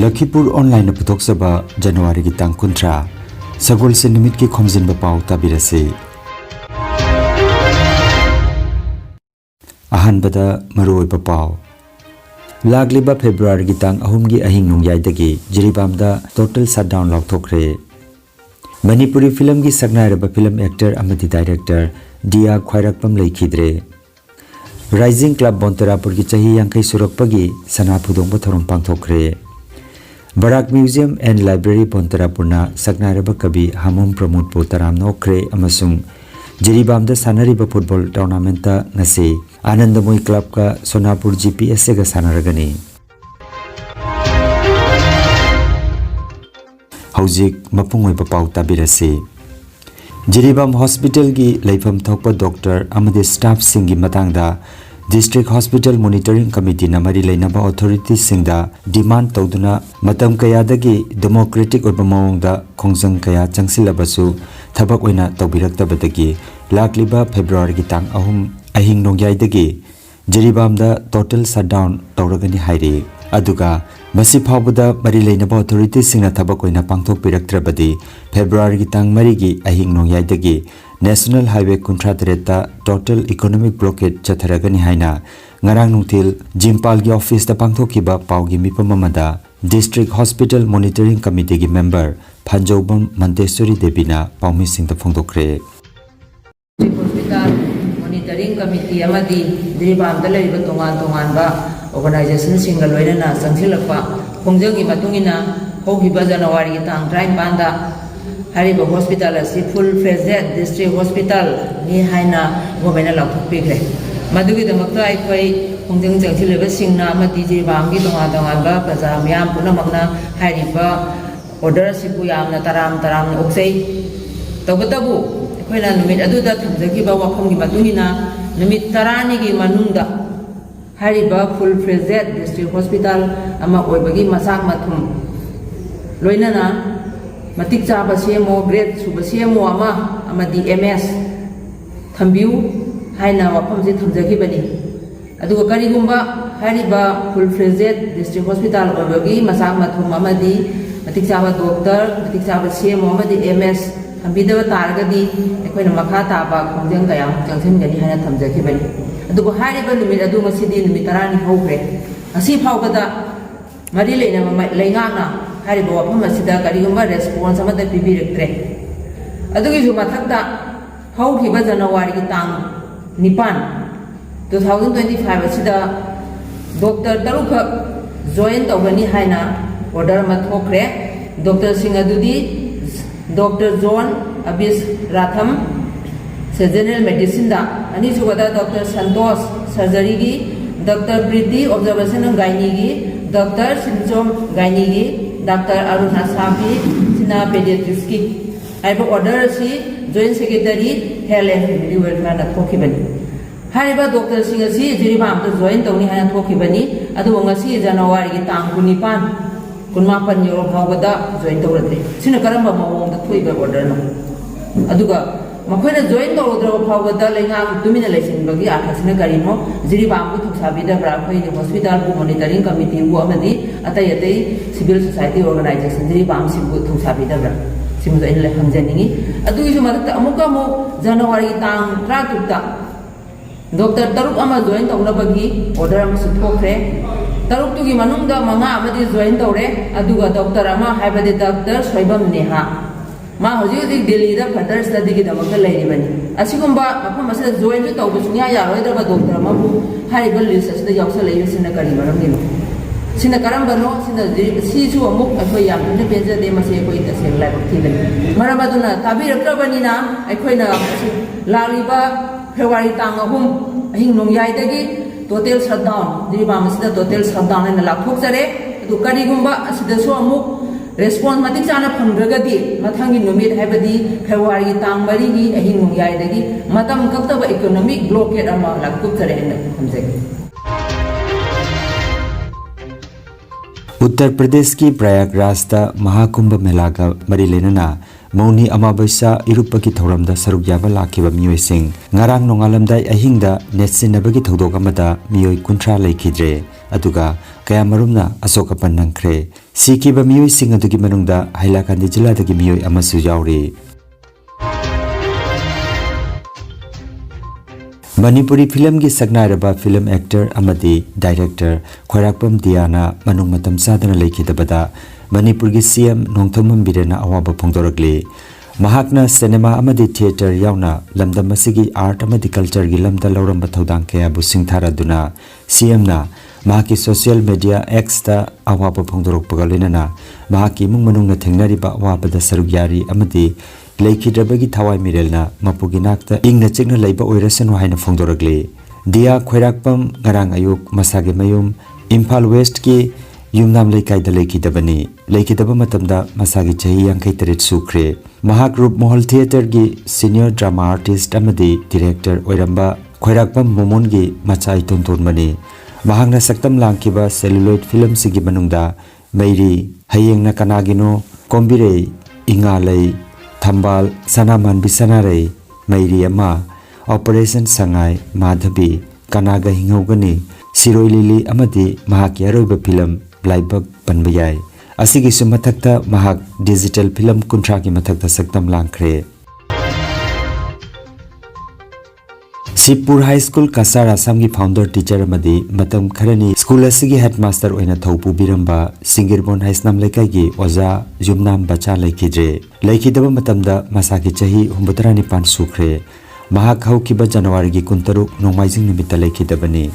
Lakhipuronline putoksaba January ki tang kuntra Sagol se nimit ki Khomjinba Pao tabirase Ahanbada maroi Pao Lagliba February ki tang ahum gi ahing nungyai dagi Jiribamda total shutdown lauthokre Manipuri film gi sagnairaba film actor amadi director Dia Khwairakpam leikhidre Rising Club Bontarapur ki chahi yankai surakpagi sana phudongba thorom pangthokre Barak Museum and Library Bontarapurna Sagnaraba Kabi Hamum Pramod Potaram Nokre Amasung Jiribamda Sanariba Football Tournament Nase Anandamoy Club ka Sonapur GPS ga Sanaragani Haujik Mapungoi Pao Tabirase Jiribam Hospital gi Leifam Thokpa Doctor Amade Staff Singi Matangda District Hospital Monitoring Committee Namari Lainaba Authorities Singda demand Tauduna Matam Kayadagi Democratic Urbamawangda Khongjang Kaya Changsilabasu Thabak Oina Taubiraktabadagi Lakliba February ki tang ahum ahing nongyai Jiribamda total shutdown Tauragani Hairi Aduga Masi Phabada Mari Lainaba Authorities Singna Thabak Oina Pangthok Piraktrabadi February ki tang marigi ahing nongyai National Highway Contractorata Total Economic Blockade Chatharagani Haina Ngarang Nungtil Jimpal gi Office da Pangthokiba Paugi Mipamamada District Hospital Monitoring Committee gi member Phanjobam Manteswari Debina Paumi Singta Phongdokre Hospital Monitoring Committee amadi Jiribamda leiba tongan ba organization singa loinana sangsilakpa khongjagi matungina hogiba January ki tang 9 da Hariba Hospital asi full-fledged district hospital ni haina government lauthokpigre madugi damakta aikoi khongjang jangsileba singna amadi Jiribamgi tongan ba praja miyam punamakna hariba order sibu yamna taram oksei tawbatabu aikoina numit aduda thamjagiba wakhomgi matungina numit tarani gi manungda hariba full-fledged district hospital ama oibagi masak mathum loinana Matik chaba CMO grade suba CMO amadi MS thambiu haina wafamse thamjagibani aduga karigumba hariba full-fledged district hospital oibagi masak mathum amadi matik chaba doctor matik chaba CMO amadi MS thambidaba taragadi aikoina makha taba khongjang kaya changsinggani haina thamjagibani aduga hariba numit adu masidi numit 10 hogre asi phawbada mari leingana hariba wafam asida karigumba response amada pibirektre adugi ju mathakta haukiba January ki tang 9 2025 asida doctor taruka join tawgani haina order ma thokre doctor sing adudi Dr. John Abis Ratham General Medicine da ani sugada Dr. Santosh surgery gi Dr. Priti observation and gynae gi Dr. Sinchom gynae gi Dr. Aruna Sabi Sina Pediatrics ki aiba order si Joint Secretary Health and Family Welfare na thokibani hariba Dr. Singh si Jiribam to join tawni hana thokibani adu ngasi January ki tang 19 kunmapan euro phawada join tawrate sina karamba mawong da thoiba order no aduga makoina join tawdra phawada lenga tumina lesin bagi athasina karino Jiribam ku thuksabi da Barak Valley Hospital bu monitoring committee bu amadi atai civil society organization Jiribam sibu thuksabi da bra simu da inle hamjaningi adu isu marakta amuka mo January tang 30 ta Dr. Taruk ama join tawna bagi order ama suthokre Taruk tu gi manungda manga amadi join tawre aduga doctor ama haibade Dr. Soibam Neha ma hoji Delhi da further study gi damakta lairibani asigumba mafam asida join tu tawbu sunya yaroidaba doctor ama bu haribal list asida yawsa laibasina kari maramni sina karambano sina sisu amuk akoi yam ne benja de mase koi tasel lai thibani maramaduna tabiraktabani na aikoina laliba February tang ahum ahing nongyai dagi total shutdown Jiribam asida total shutdown na lakhok jare adu karigumba asida so amuk response matik chana phangragadi mathangi numit haibadi February tang mari gi ahing nongyai dagi matam kaktaba economic blockade ama lakhok jare na hamjai Uttar Pradesh ki Prayagraj da Mahakumbh Mela ga mari lenana Mauni Amabasa Irupaki Thoramda Saruk Yaba Lakhiba Miyoi Sing Ngarang Nongalamdai Ahingda Netsinabagi Thodok amada Miyoi Kuntra Laikhidre aduga kaya marumna asokapan nangkhre sikiba miyoi sing adugi manungda Hailakandi jilla dagi miyoi amasu yauri Manipuri film gi saknairaba film actor amadi director Khoirakpam Diana manung matam sadana lekhidabada Manipur gi CM Nongthomam Birena awaba phongdoragli Mahakna cinema amadi theater yauna lamdam asigi art amadi culture gi lamda lawramba thodang kaya bu singtharaduna CM na mahaki social media X ta awaba phongdorok pagalinana mahaki mung manungna thengnariba awabada sarugyari amadi Lakhidrabagi thawai mirelna mapugi nakta ingna chikna leiba oirasanu haina phongdoragli dia Khoirakpam ngarang ayuk masage mayum Imphal West ki yumnam leikai da lekhidabani lekhidaba matamda masagi chahi 53 sukre mahak rup mohol theater gi senior drama artist amadi director oiramba Khoirakpam Momon gi machai tontonmani mahakna saktam langkiba celluloid film sigi manungda Mairi hayengna kanagino kombire ingalei Thambal Sanaman Bisanare Mairi ama Operation Sangai Madhabi Kanaga Hingaugani Siroi Lili amadi mahaki aroiba film Blaibak Panbayai Asigi sumathakta mahak digital film kuntra ki mathakta saktam langkhre Sipur High School Kasar Assam gi founder teacher amadi matam kharani school asigi headmaster oina thaupu biramba Singirbon Haisnam lekai gi oja Jumnam Bacha lekhidre lekhidaba matamda masaki chahi 89 sukre mahak haukiba January gi 13 nongmaijing nimita lekhidabani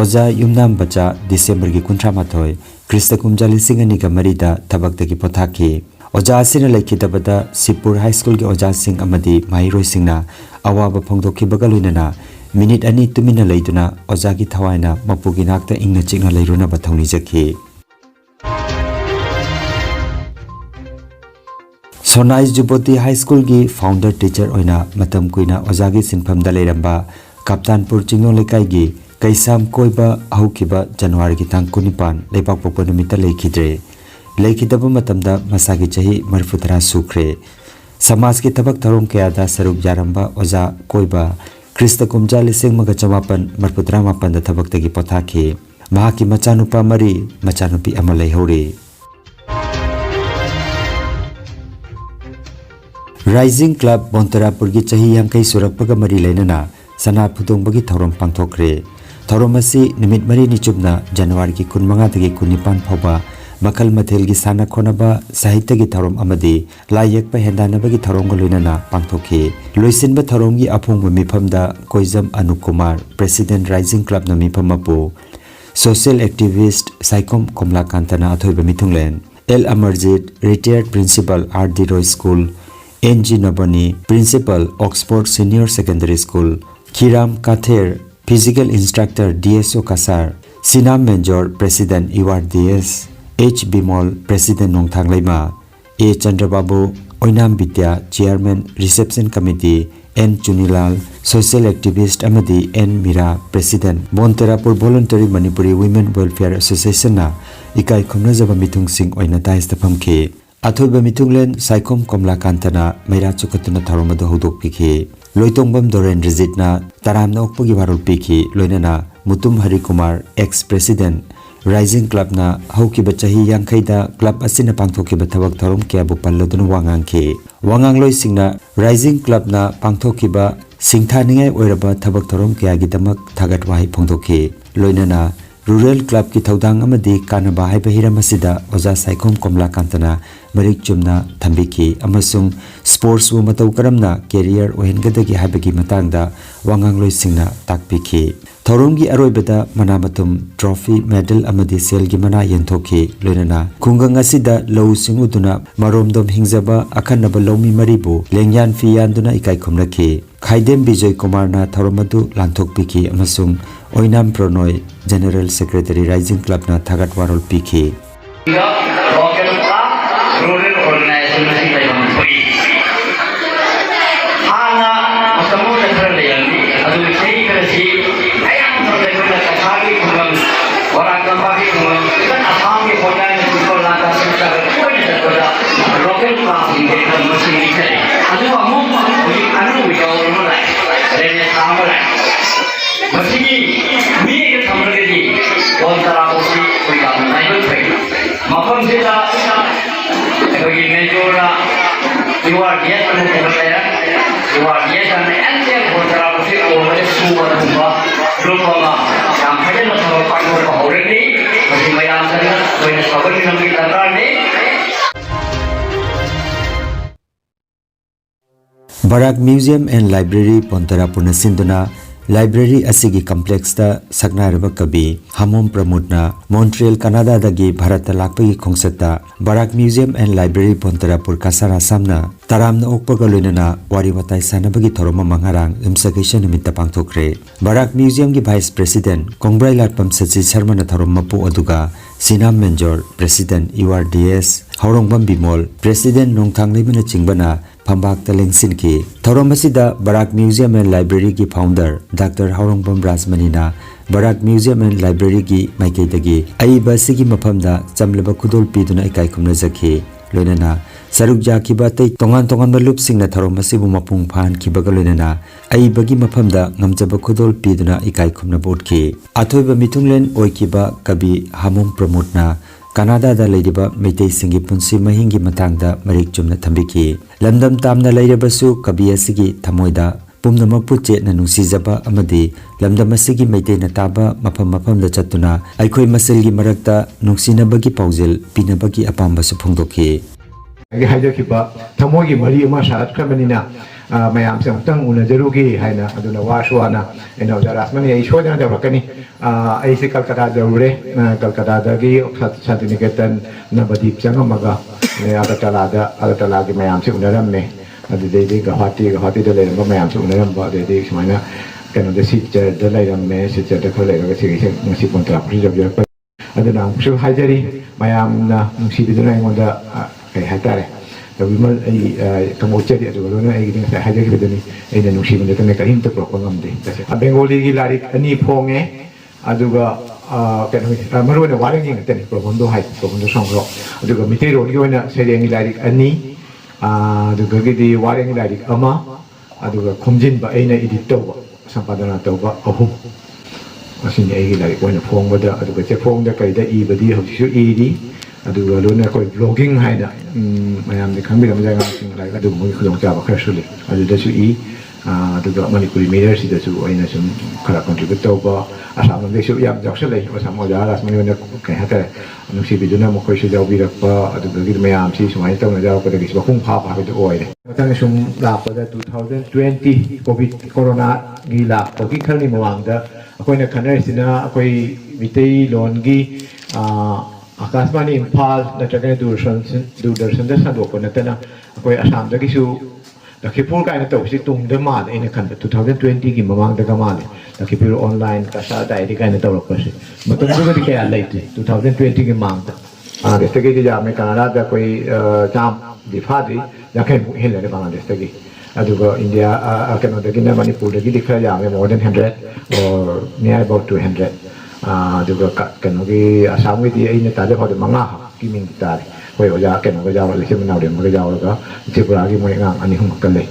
oja Yumnam Bacha December gi 38 Krista kumjali singani ga marida thabakta gi pothaki oja asina lekhidabada Sipur High School gi oja sing amadi mairoi singna awaba phongdokhi bagaloinana minute ani tumina leiduna oja gi thawaina mapugi nakta ingna chingna leiruna bathoni jakhi Sonai Juboti High School gi founder teacher oina matam kuina oja gi sinpham da leiramba Kaptanpur chingno lekai gi kaisam koiba ahukhiba January gi tang 19 lepak pokpa numita lekhidre lekhidaba matamda masagi chahi 43 sukre Samaj ki tabak tharom kayada saruk yaramba oja koiba Krista kumja lising maga chamapan marputra mapan da tabak tagi pothaki mahaki machanupa mari machanupi ama leihori Rising Club Bontarapur gi chahi yamkai surakpaga mari leinana sana phudong bagi thorom pangthokre thorom asi nimit mari ni chubna January ki 15 tagi 19 phawba Makal Mathel gi sana khonaba sahitya gi thorom amadi layak pa hendana bagi thorom go loinana pangthokhi loisinba thorom gi aphong mi phamda Koizam Anukumar President Rising Club na mi phamapu Social Activist Saikom Komlakantana athoiba mithunglen L Amarjit Retired Principal RD Roy School NG Nabani Principal Oxford Senior Secondary School Kiram Kather Physical Instructor DSO Kasar Sinam Major President URDS H. Bimol, President Nongthang Laima, A. Chandrababu, Oinam Vidya, Chairman, Reception Committee, N. Chunilal, Social Activist Amadi, N. Mira, President, Bonterapur Voluntary Manipuri Women Welfare Association na, Ikai Khomnajaba Mitung Singh Oina Tais Tapamki, Athoiba Mitunglen, Saikom Komlakantana, Maira Chukatuna Tharomado Hudok Piki, Loitongbam Doren Rizitna, Taramna Okpagi Warul Piki, Loinana, Mutum Harikumar, Ex-President, Rising Club na haukiba chahi yangkhaida club asina pangthokiba thabak thorom kya bu palladuna wangangki wangangloi singna Rising Club na pangthokiba singthaningai oiraba thabak thorom kya gi damak thagat wahi phongdokhi loinana Rural Club ki thodang amadi kanaba haiba hiramasida oja Saikom Komlakantana marik chumna thambiki amasung sports wo matau karamna career ohengadagi haibagi matangda wangangloi singna takpiki Thoromgi aroibada manamatum trophy medal amadi selgi mana yenthoki loinana kungang asida low singuduna maromdom hingjaba akhanaba lomi maribu lengyan fiyanduna ikai khomlaki Khaidem Bijoy Kumar na Thoromadu lanthok piki amasung Oinam Pronoy General Secretary Rising Club na thagat warol piki Masih, ini kita sampai di Bontarapur yes on the player. You are yes on the end for the over the super Rupama. Yang ada masalah panjang already. Masih bayar sana. Banyak sahabat yang kita tadi. Barak Museum and Library Pontarapurna Sinduna Library asigi complex ta sagnaraba kabi Hamom Pramudna Montreal Canada dagi Bharata lakpagi khongsata Barak Museum and Library Pontarapur kasara samna taramna okpaga loinana wari watai sanabagi thoroma mangarang imsakisha nimitta pangthokre Barak Museum gi Vice President Kongbrai Latpam Sachi Sharma na thoroma pu aduga Sinam Menjor President URDS Haurongbam Bimol President Nongthang Limina Chingbana Pambak Talengsin ki Thoromasida Barak Museum and Library ki founder Dr. Haurongbam Rajmanina Barak Museum and Library ki maikaidagi aiba sigi maphamda chamlaba khudol piduna ikai khumna jakhi loinana saruk jakiba tei tongan balup singna thoromasibu mapung phan kibaga loinana aibagi maphamda ngamjaba khudol piduna ikai khumna bodki athoiba mitunglen oikiba kabi Hamom Pramudna Canada da leiriba meitei singi punsi mahingi matangda marik chumna thambiki lamdam tamna leirabasu kabi asigi thamoida pumnamak puche na nungsijaba amadi lamdam asigi meitei na taba mafam da chatuna aikhoi maselgi marakta nungsinabagi paujel pinabagi apamba su phongdoki haidakhiba thamogi mari ama saat khamanina mayam samtang unajarugi haina aduna washwana eno jarasmani ai shodana dabakani ai se Calcutta jarure Calcutta dagi Santiniketan nabadip changamaga ne agatala gi mayam se unaramme adudei Guwahati da leiramba mayam se unaramba de sumaina kano de sitcher da leiramme sitcher da kholeira sigi ngasi pontra project aduna su hajari mayam na nungsibiduna ingonda kai hatare Wimal ay kamocha di ato galona ay giting sa haja kibedani ay nanungsi mo dito may kahim to propagam di. Bengoli gi larik ani ponge aduga maru na walang yung tani propondo songro aduga mitero gi wana sereng larik ani aduga gidi walang larik ama aduga Khomjinba ay na edito ba sampadana to ba ahum asin ay larik wana pong bada aduga che pong da kay da ibadi hausu idi aduga lona ko vlogging haina mayam de khambi ram jaga sing lai adu moi khudong cha ba khasuli adu da su i aduga Manipuri mayor si da su aina sum khara contribute to ba asam de su yam jak sele asam mo ja ras mani na kai hata anu si biduna mo khoi su jaw bi rak ba aduga gir mayam si sumai taw na jaw ko de ba khung pha ba de oi de tang sum la pa da 2020 covid corona gi la ko gi khalni mawang da akoi na khanar sina akoi mitei lon gi Akasmani Impal natagana Durdarshan da sandoko natana akoi Assam dagi su Lakhipur kai na to si tungda mal ina kan 2020 gi mamang daga mal Lakhipuronline kasa dai kai na to ro kasi matungga di kaya late 2020 gi mang da deste gi ja me Canada da koi jam di phadi yakai hele ne Bangladesh dagi aduga India Canada gi na Manipur dagi dikha ja me more than 100 or near about 200 aduga kano gi Assam gi ai na tade phode manga ki min tare hoi oja kano ga jaw le sim naw de ma ga jaw ga Tripura gi moi ngang ani hum kale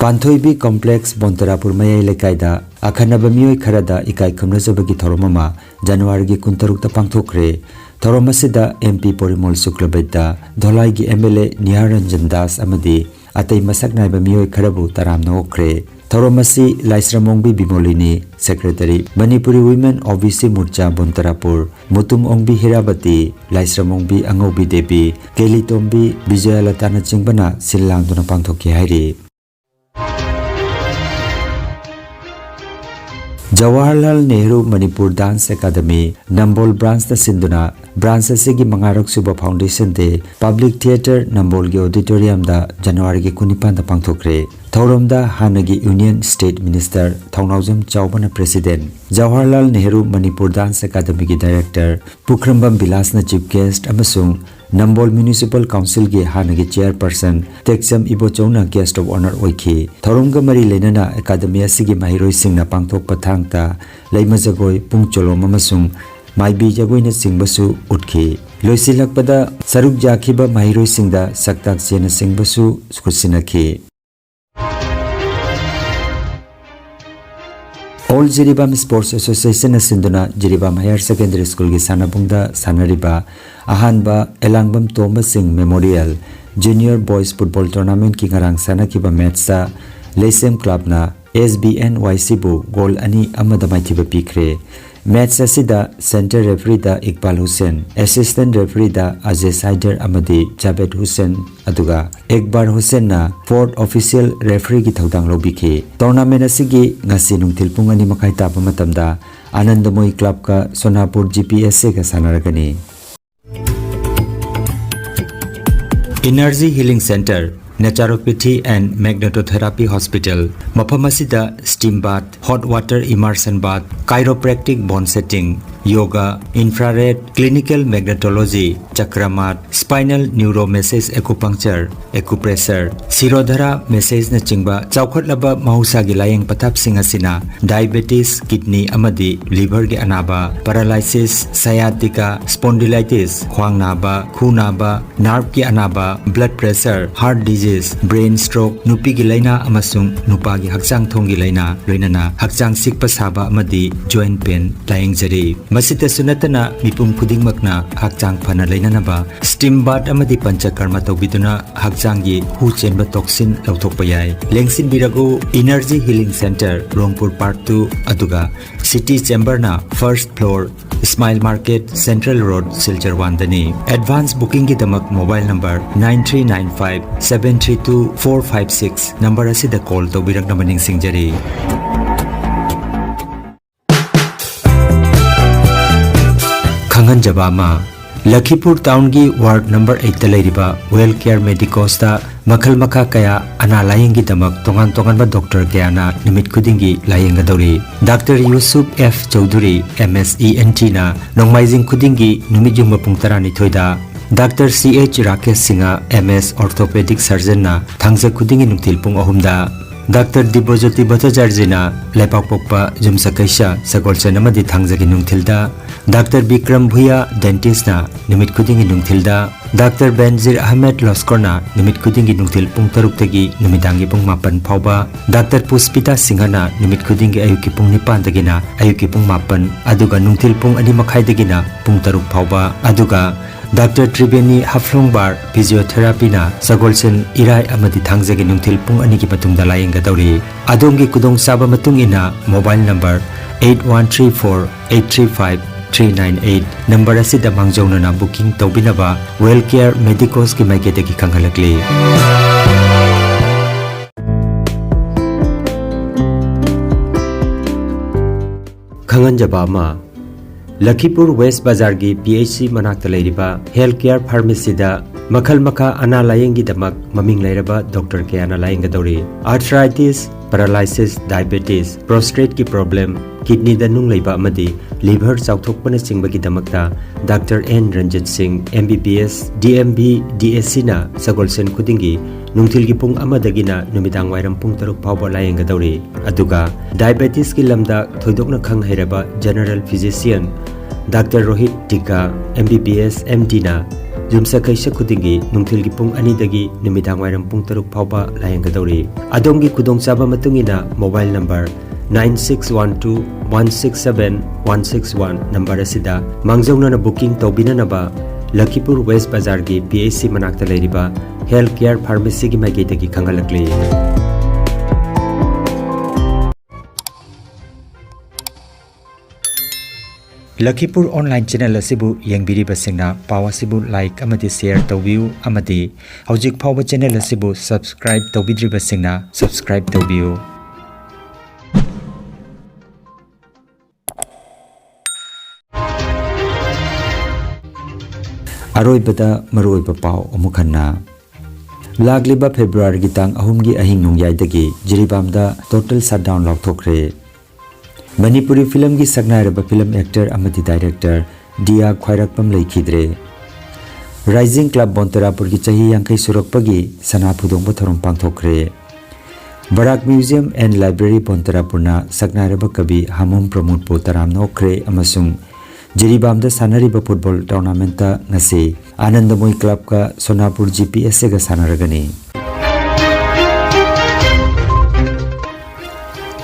Panthoibi Complex Bontarapur Mayai Lekaida Akhanaba Mioi Kharada Ikai Khumnajabagi Thoromama January gi kuntaruk ta pangthokre Thoromasida MP Porimol Suklabeda Dholai gi MLA Niharanjan Das amadi atai masak naiba mioi kharabu taramna okre Thoromasi Laisramongbi Bimolini Secretary Manipuri Women OBC Murcha Bontarapur Mutum Ongbi Hirabati Laisramongbi Angobi Debi Kelitombi Vijayalatana Chingbana Silangduna Pangthoki Hairi Jawaharlal Nehru Manipur Dance Academy Nambol Branch da Sinduna Branch asigi mangarok suba foundation de Public Theatre Nambol gi auditorium da January gi kunipan da pangthokre Thorom da Hanagi Union State Minister Thongnaujam Chaubana President Jawaharlal Nehru Manipur Dance Academy gi Director Pukhrambam Bilas na Chief Guest amasung Nambol Municipal Council gi Hanagi Chairperson Tekcham Ibochona Guest of Honor oikhi Thorom ga mari lenana Academy asigi mahiroi singna pangthok pathangta leimajagoi pungcholom amasung Maibi Jagoina Singbasu Utki Loisilakpada Saruk Jakiba Mahiroi Singda Saktak Sena Singbasu Skusinaki All Jiribam Sports Association Sinduna Jiribam Higher Secondary School ki Sanabungda Sanariba Ahanba Elangbam Thomas Singh Memorial Junior Boys Football Tournament ki ngarang sanakiba match sa Lesem Club na SBNYC bu goal ani amada maithiba pikre. Match asida center referee da Iqbal Hussain, assistant referee da Aziz Haider amadi Javed Hussain aduga Ekbar Hussain na fourth official referee ki thodang lobiki. Tournament asigi ngasi nungthil pung ani makai tapa matamda Anandamoi Club ka Sonapur GPSA ka sanaragani. Energy Healing Center, Naturopathy and Magnetotherapy Hospital, Mapamasida Steam Bath, Hot Water Immersion Bath, Chiropractic Bone Setting, Yoga, Infrared, Clinical Magnetology, Chakramat, Spinal Neuromassage Acupuncture, Acupressure, Sirodhara Massage na chingba, Chaukatlaba Mahusagi Layang Patap Singasina, Diabetes, Kidney Amadi, Liver gi Anaba, Paralysis, Sciatica, Spondylitis, Khwang Naba, Khu Naba, Nerve gi Anaba, Blood Pressure, Heart Disease, Brain Stroke, Nupi gi Laina amasung Nupa gi Hakchang Thong gi Laina, Loinana, Hakchang Sikpa Saba Amadi, Joint Pain, Layang Jari. Masita sunatana mipum khudingmakna hakchang phana leinanaba steam bath amadi panchakarma tawbiduna hakchangi hu chenba toxin lauthokpa yai lengsin biragu Energy Healing Center Rongpur Park 2 aduga City Chamber na first floor Smile Market Central Road Silchar 1 dani advance booking ki damak mobile number 9395732456 number asida call tawbirak na maning singjari. Khomjinba Pao Lakhipur Town gi Ward number 8 ta leiriba Well Care Medicos ta makhal makha kaya ana layeng gi damak tongan ba doctor kaya na nimit khudingi layeng ga dori Dr. Yusuf F Chaudhary MSENT na nongmaijing khudingi numit jung pung 12 da Dr. CH Rakesh Singha MS Orthopedic Surgeon na thangsa khudingi nungthil pung 3 da Dr. Dibojoti Bhattacharjina Lepak Pokpa Jumsa Kaisha Sagolchen amadi thangjagi nungthilda Dr. Bikram Bhuya Dentist na nimit khudingi nungthilda Dr. Benzir Ahmed Loskorna nimit khudingi nungthil pung 3 tagi numidangi pung 4 phauba Dr. Puspita Singha na nimit khudingi ayuki pung 9 tagi na ayuki pung 4 aduga nungthil pung 2:30 tagi na pung 3 phauba aduga Dr. Tribeni Haflongbar Physiotherapy na Sagolchen Irai amadi thangjagi nungthil pung 2 ki patungda layeng ga dori adongi kudong saba matung ina mobile number 8134835398 number asida mangjona na booking tawbinaba Well Care Medicos ki maikete ki khanghalakli. Khomjinba Pao Lakhipur West Bazar gi PHC manakta leiriba Healthcare Pharmacy da makhal makha ana layeng gi damak maming leiraba Dr. Kayana layeng ga dori arthritis, paralysis, diabetes, prostate ki problem, kidney da nung leiba amadi liver chauthokpana chingba gi damakta Dr. N Ranjit Singh MBBS DMB DSC na Sagolchen khudingi nungthil gi pung amadagi na numidang wairam pung 3 phauba layeng ga dori aduga diabetes ki lamda thoidokna khang hairaba general physician Dr. Rohit Tika MBBS MD na Jumsa Kaisha khudingi nungthil gi pung 2 dagi numidang wairam pung 3 phauba layeng ga dori adongi kudong chaba matungina mobile number 9612167161 number asida mangjongna na booking tawbinanaba Lakhipur West Bazar gi PHC manakta leiriba Healthcare Pharmacy gi maigete gi khanghalakli. Lakhipur online channel asibu yengbiriba singna pawa sibu like amadi share tawbiu amadi hojik phawba channel asibu subscribe tawbidriba singna subscribe tawbiu. Aroibada maroiba pau amukhanna Lagliba February gi tang 3 gi ahing nongyai dagi Jiribamda total shutdown lauthokre Manipuri film gi sagnairaba film actor amadi director Dia Khwairakpam leikhidre Rising Club Bontarapur gi chahi yangkai surakpagi sana phudongba thorom pangthokre Barak Museum and Library Bontarapurna sagnairaba kabi Hamom Pramod Potaram nokre amasung Jiribamda sanariba football tournament ta ngasi Anandamoi Club ka Sonapur GPSA ga sanaragani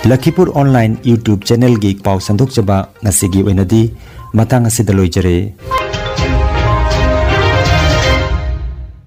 Lakhipur Online YouTube channel gi pau sandok chaba ngasigi oinadi matang asida loijare.